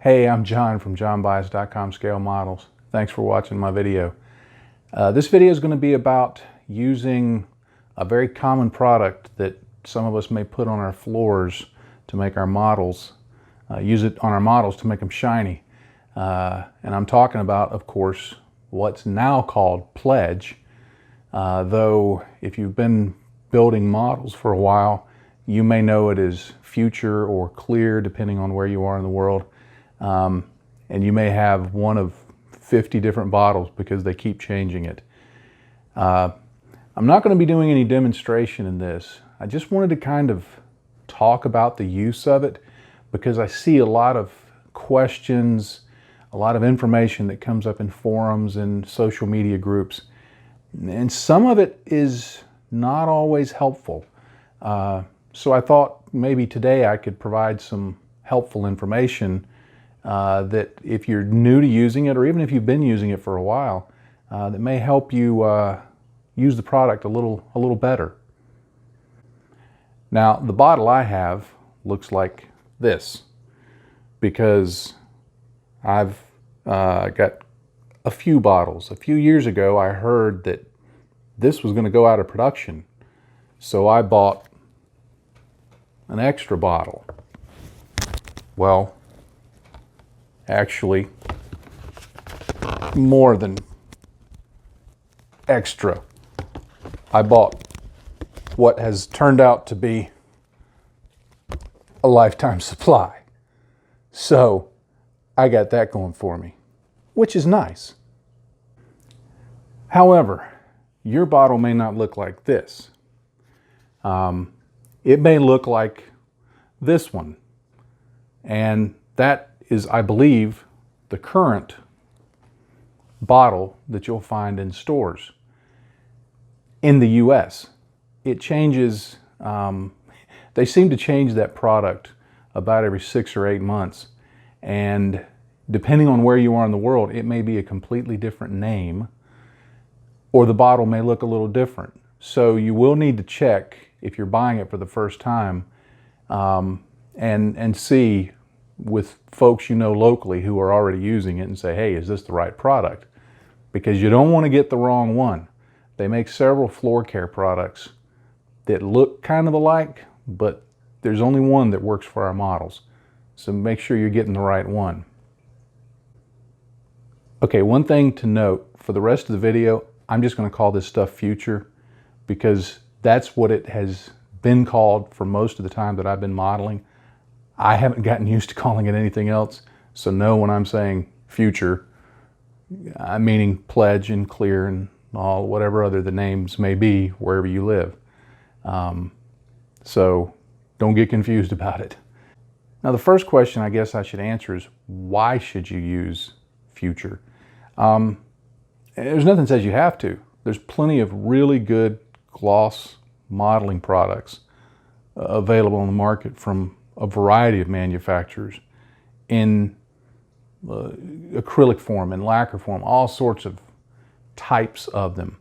Hey, I'm John from johnbias.com Scale Models. Thanks for watching my video. This video is going to be about using a very common product that some of us may put on our floors to make our models, use it on our models to make them shiny. And I'm talking about, of course, what's now called Pledge. Though if you've been building models for a while, you may know it as Future or Klear, depending on where you are in the world. And you may have one of 50 different bottles because they keep changing it. I'm not going to be doing any demonstration in this. I just wanted to kind of talk about the use of it because I see a lot of questions, a lot of information that comes up in forums and social media groups. And some of it is not always helpful. So I thought maybe today I could provide some helpful information that if you're new to using it, or even if you've been using it for a while, that may help you use the product a little better. Now, the bottle I have looks like this because I've got a few bottles. A few years ago, I heard that this was going to go out of production, so I bought an extra bottle. Well, actually, more than extra. I bought what has turned out to be a lifetime supply. So I got that going for me, which is nice. However, your bottle may not look like this. It may look like this one. And that is, I believe, the current bottle that you'll find in stores in the US. It changes, they seem to change that product about every 6 or 8 months. And depending on where you are in the world, it may be a completely different name, or the bottle may look a little different. So you will need to check if you're buying it for the first time and see with folks you know locally who are already using it and say, hey, is this the right product? Because you don't want to get the wrong one. They make several floor care products that look kind of alike, but there's only one that works for our models. So make sure you're getting the right one. Okay, one thing to note, for the rest of the video, I'm just going to call this stuff Future because that's what it has been called for most of the time that I've been modeling. I haven't gotten used to calling it anything else, so know when I'm saying Future, I'm meaning Pledge and Klear and all whatever other the names may be wherever you live. So don't get confused about it. Now, the first question I guess I should answer is, why should you use Future? There's nothing that says you have to. There's plenty of really good gloss modeling products available on the market from a variety of manufacturers in acrylic form and lacquer form, all sorts of types of them.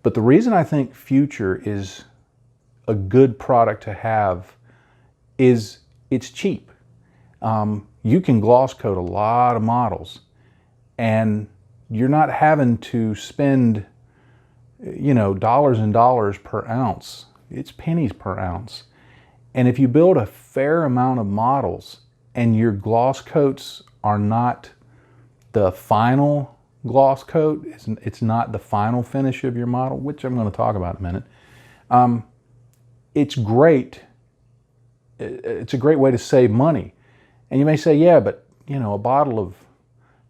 But the reason I think Future is a good product to have is it's cheap. You can gloss coat a lot of models and you're not having to spend, you know, dollars and dollars per ounce. It's pennies per ounce. And if you build a fair amount of models and your gloss coats are not the final gloss coat, it's not the final finish of your model, which I'm going to talk about in a minute, it's great. It's a great way to save money. And you may say, yeah, but you know, a bottle of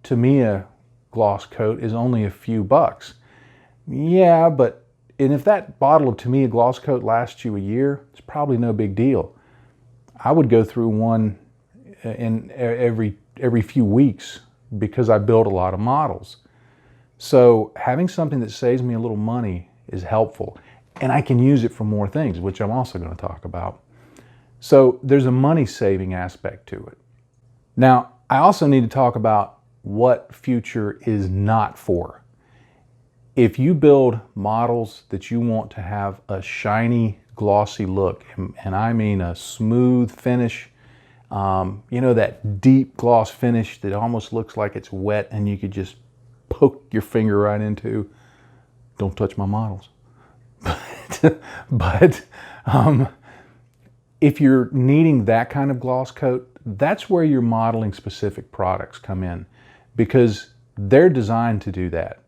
Tamiya gloss coat is only a few bucks. Yeah, and if that bottle of Tamiya gloss coat lasts you a year, it's probably no big deal. I would go through one in every few weeks because I build a lot of models. So having something that saves me a little money is helpful, and I can use it for more things, which I'm also going to talk about. So there's a money saving aspect to it. Now, I also need to talk about what Future is not for. If you build models that you want to have a shiny, glossy look, and I mean a smooth finish, You know, that deep gloss finish that almost looks like it's wet and you could just poke your finger right into. Don't touch my models. But if you're needing that kind of gloss coat, that's where your modeling specific products come in, because they're designed to do that.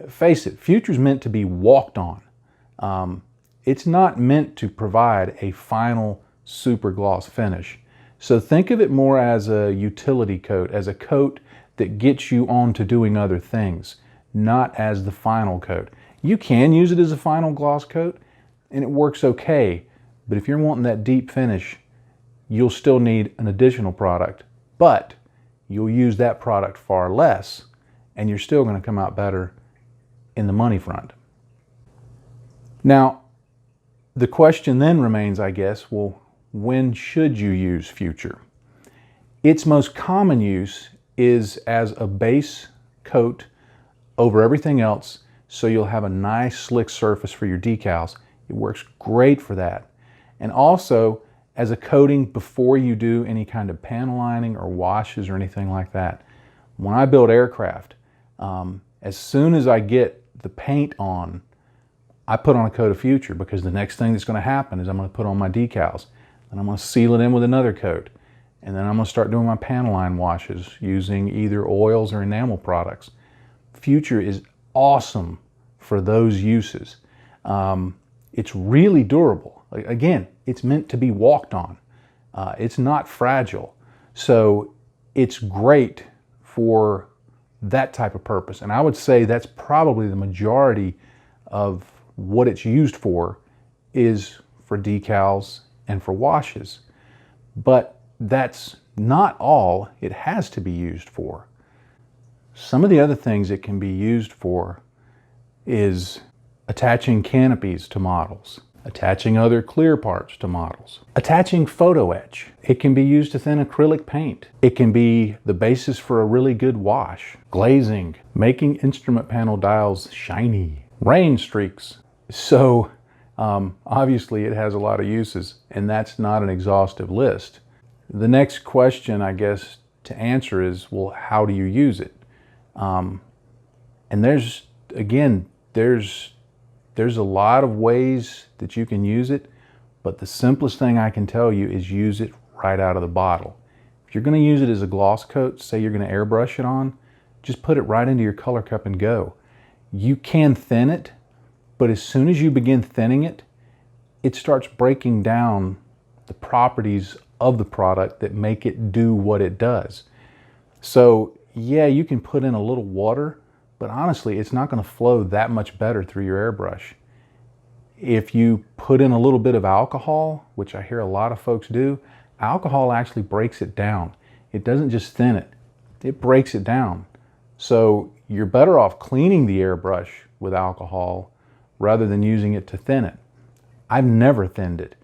Face it, Future's meant to be walked on. It's not meant to provide a final super gloss finish. So think of it more as a utility coat, as a coat that gets you on to doing other things, not as the final coat. You can use it as a final gloss coat and it works okay, but if you're wanting that deep finish, you'll still need an additional product, but you'll use that product far less and you're still going to come out better in the money front. Now, the question then remains, I guess, well, when should you use Future? Its most common use is as a base coat over everything else, so you'll have a nice slick surface for your decals. It works great for that. And also as a coating before you do any kind of panel lining or washes or anything like that. When I build aircraft, as soon as I get the paint on, I put on a coat of Future, because the next thing that's going to happen is I'm going to put on my decals and I'm going to seal it in with another coat. And then I'm going to start doing my panel line washes using either oils or enamel products. Future is awesome for those uses. It's really durable. Again, it's meant to be walked on. It's not fragile. So it's great for that type of purpose. And I would say that's probably the majority of what it's used for, is for decals and for washes. But that's not all it has to be used for. Some of the other things it can be used for is attaching canopies to models, attaching other clear parts to models, attaching photo etch. It can be used to thin acrylic paint. It can be the basis for a really good wash, glazing, making instrument panel dials shiny, rain streaks. So obviously it has a lot of uses, and that's not an exhaustive list. The next question, I guess, to answer is, well, how do you use it? And there's a lot of ways that you can use it, but the simplest thing I can tell you is use it right out of the bottle. If you're going to use it as a gloss coat, say you're going to airbrush it on, just put it right into your color cup and go. You can thin it, but as soon as you begin thinning it, it starts breaking down the properties of the product that make it do what it does. So yeah, you can put in a little water, but honestly, it's not going to flow that much better through your airbrush. If you put in a little bit of alcohol, which I hear a lot of folks do, alcohol actually breaks it down. It doesn't just thin it, it breaks it down. So you're better off cleaning the airbrush with alcohol rather than using it to thin it. I've never thinned it.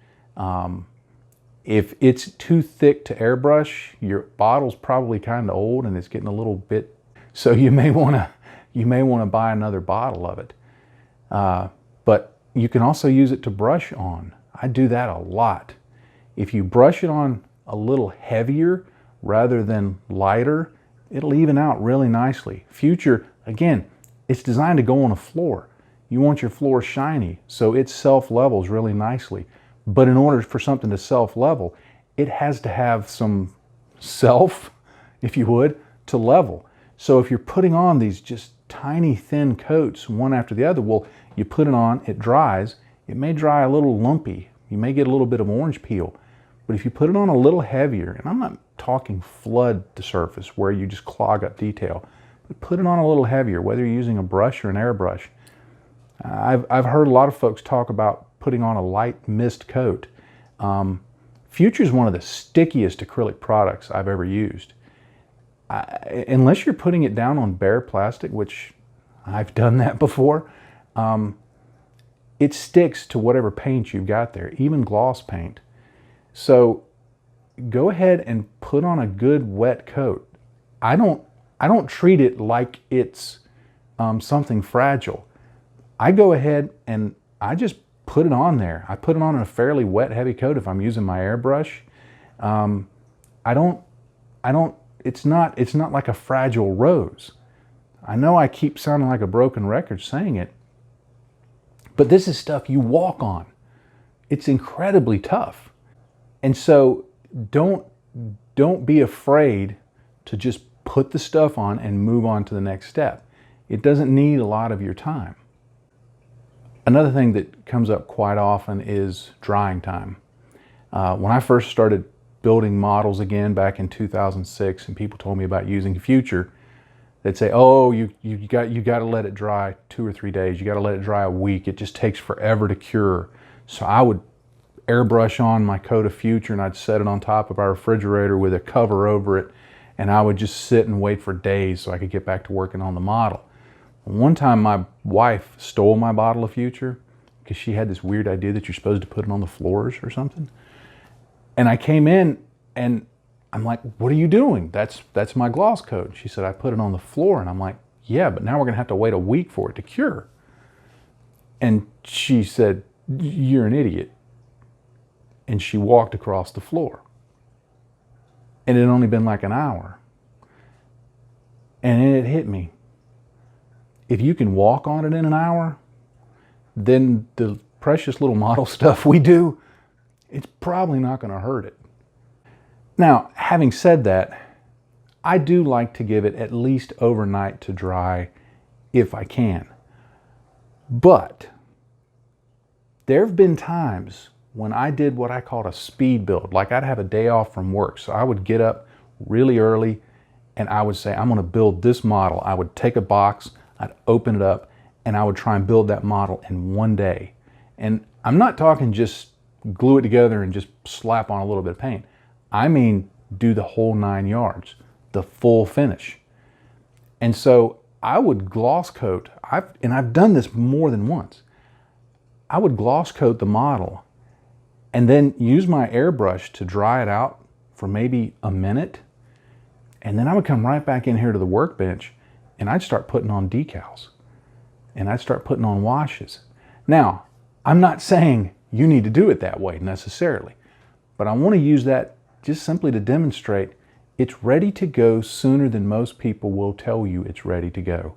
If it's too thick to airbrush, your bottle's probably kind of old and it's getting a little bit, so you may want to buy another bottle of it. But you can also use it to brush on. I do that a lot. If you brush it on a little heavier rather than lighter, it'll even out really nicely. Future, again, it's designed to go on a floor. You want your floor shiny, so it self-levels really nicely. But in order for something to self-level, it has to have some self, if you would, to level. So if you're putting on these just tiny thin coats one after the other, well, you put it on, it dries, it may dry a little lumpy, you may get a little bit of orange peel. But if you put it on a little heavier, and I'm not talking flood the surface where you just clog up detail, but put it on a little heavier, whether you're using a brush or an airbrush. I've heard a lot of folks talk about putting on a light mist coat. Future is one of the stickiest acrylic products I've ever used. Unless you're putting it down on bare plastic, which I've done that before, it sticks to whatever paint you've got there, even gloss paint. So go ahead and put on a good wet coat. I don't treat it like it's something fragile. I go ahead and I just put it on there. I put it on a fairly wet, heavy coat if I'm using my airbrush. I don't, it's not like a fragile rose. I know I keep sounding like a broken record saying it, but this is stuff you walk on. It's incredibly tough. And so don't be afraid to just put the stuff on and move on to the next step. It doesn't need a lot of your time. Another thing that comes up quite often is drying time. When I first started building models again back in 2006, and people told me about using Future, they'd say, "Oh, you got to let it dry 2 or 3 days. You got to let it dry a week. It just takes forever to cure." So I would airbrush on my coat of Future, and I'd set it on top of our refrigerator with a cover over it, and I would just sit and wait for days so I could get back to working on the model. One time my wife stole my bottle of Future because she had this weird idea that you're supposed to put it on the floors or something. And I came in and I'm like, "What are you doing?" That's my gloss coat. She said, "I put it on the floor." And I'm like, "Yeah, but now we're gonna have to wait a week for it to cure." And she said, "You're an idiot." And she walked across the floor. And it had only been like an hour. And then it hit me. If you can walk on it in an hour, then the precious little model stuff we do, it's probably not going to hurt it. Now, having said that, I do like to give it at least overnight to dry if I can. But there have been times when I did what I called a speed build. Like I'd have a day off from work, so I would get up really early and I would say, "I'm going to build this model." I would take a box, I'd open it up, and I would try and build that model in one day. And I'm not talking just glue it together and just slap on a little bit of paint. I mean, do the whole 9 yards, the full finish. And so I would gloss coat, I've done this more than once. I would gloss coat the model and then use my airbrush to dry it out for maybe a minute. And then I would come right back in here to the workbench and I'd start putting on decals and I'd start putting on washes. Now, I'm not saying you need to do it that way necessarily, but I want to use that just simply to demonstrate it's ready to go sooner than most people will tell you it's ready to go.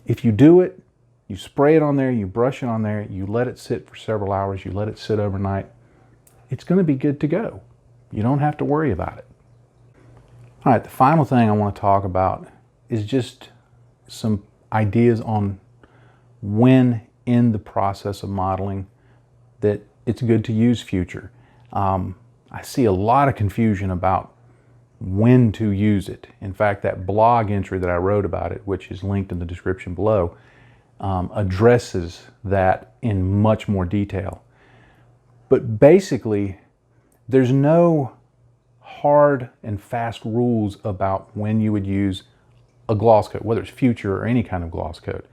If you do it, you spray it on there, you brush it on there, you let it sit for several hours, you let it sit overnight, it's going to be good to go. You don't have to worry about it. All right, the final thing I want to talk about is just some ideas on when in the process of modeling that it's good to use Future. I see a lot of confusion about when to use it. In fact, that blog entry that I wrote about it, which is linked in the description below, addresses that in much more detail. But basically, there's no hard and fast rules about when you would use a gloss coat, whether it's Future or any kind of gloss coat.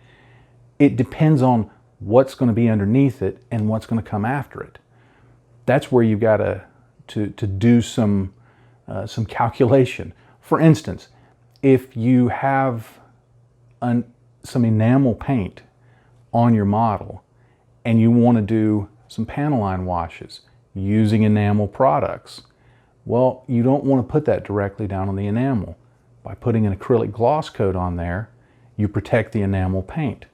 It depends on what's going to be underneath it and what's going to come after it. That's where you've got to do some calculation. For instance, if you have some enamel paint on your model and you want to do some panel line washes using enamel products, well, you don't want to put that directly down on the enamel. By putting an acrylic gloss coat on there, you protect the enamel paint.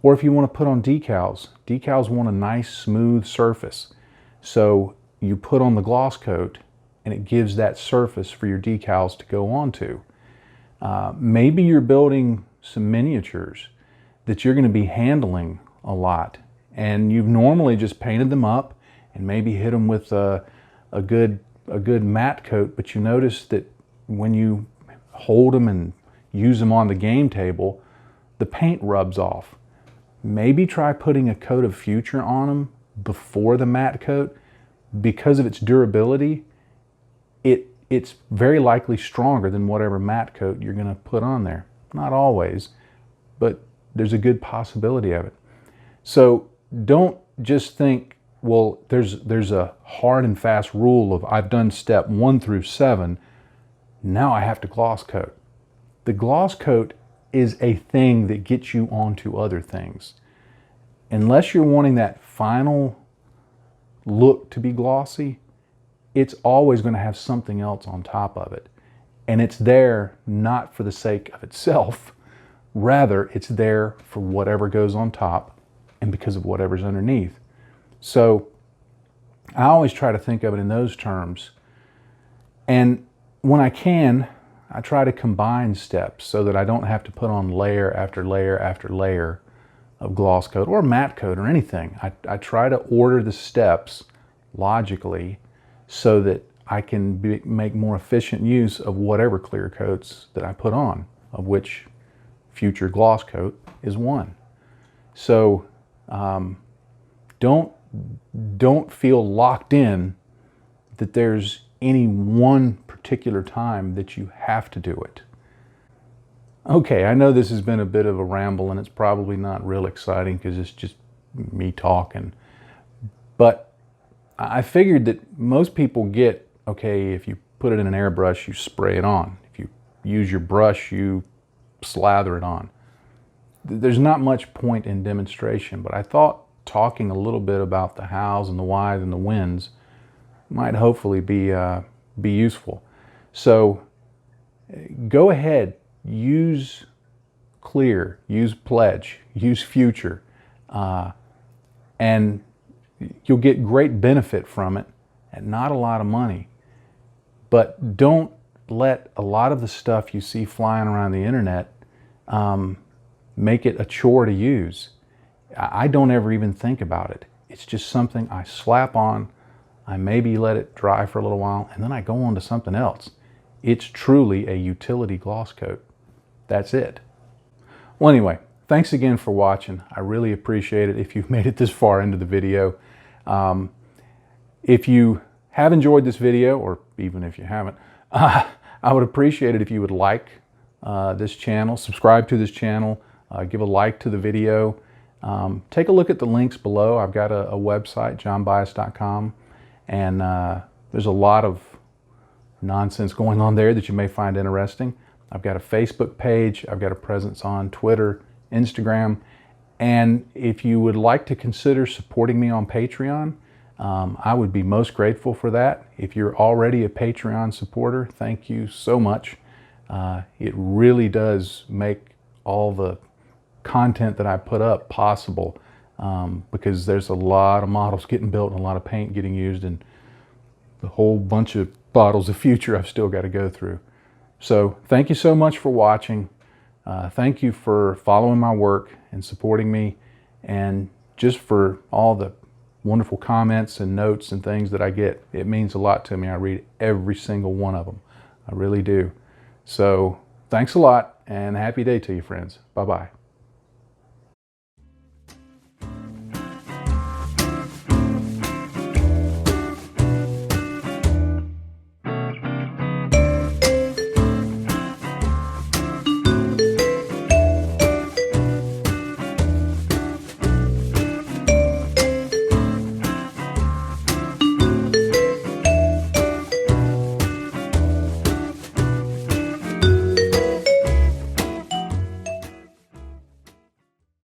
Or if you want to put on decals, decals want a nice smooth surface. So you put on the gloss coat and it gives that surface for your decals to go onto. Maybe you're building some miniatures that you're going to be handling a lot and you've normally just painted them up and maybe hit them with a good matte coat, but you notice that when you hold them and use them on the game table, the paint rubs off. Maybe try putting a coat of Future on them before the matte coat. Because of its durability, it's very likely stronger than whatever matte coat you're going to put on there. Not always, but there's a good possibility of it. So don't just think, well, there's a hard and fast rule of I've done step 1 through 7, now I have to gloss coat. The gloss coat is a thing that gets you onto other things. Unless you're wanting that final look to be glossy, it's always going to have something else on top of it. And it's there not for the sake of itself. Rather, it's there for whatever goes on top and because of whatever's underneath. So I always try to think of it in those terms. And when I can, I try to combine steps so that I don't have to put on layer after layer after layer of gloss coat or matte coat or anything. I try to order the steps logically so that I can make more efficient use of whatever clear coats that I put on, of which Future Gloss Coat is one. So don't feel locked in that there's any one particular time that you have to do it. Okay, I know this has been a bit of a ramble and it's probably not real exciting because it's just me talking, but I figured that most people get, okay, if you put it in an airbrush, you spray it on. If you use your brush, you slather it on. There's not much point in demonstration, but I thought talking a little bit about the hows and the whys and the whens might hopefully be useful. So go ahead, use Klear, use Pledge, use Future, and you'll get great benefit from it at not a lot of money. But don't let a lot of the stuff you see flying around the internet make it a chore to use. I don't ever even think about it. It's just something I slap on, I maybe let it dry for a little while, and then I go on to something else. It's truly a utility gloss coat. That's it. Well, anyway, thanks again for watching. I really appreciate it if you've made it this far into the video. If you have enjoyed this video, or even if you haven't, I would appreciate it if you would like this channel, subscribe to this channel, give a like to the video. Take a look at the links below. I've got a website, johnbias.com, and there's a lot of nonsense going on there that you may find interesting. I've got a Facebook page, I've got a presence on Twitter, Instagram, and if you would like to consider supporting me on Patreon, I would be most grateful for that. If you're already a Patreon supporter, thank you so much. It really does make all the content that I put up possible, because there's a lot of models getting built and a lot of paint getting used and a whole bunch of bottles of Future I've still got to go through. So thank you so much for watching. Thank you for following my work and supporting me, and just for all the wonderful comments and notes and things that I get. It means a lot to me. I read every single one of them. I really do. So thanks a lot, and happy day to you, friends. Bye-bye.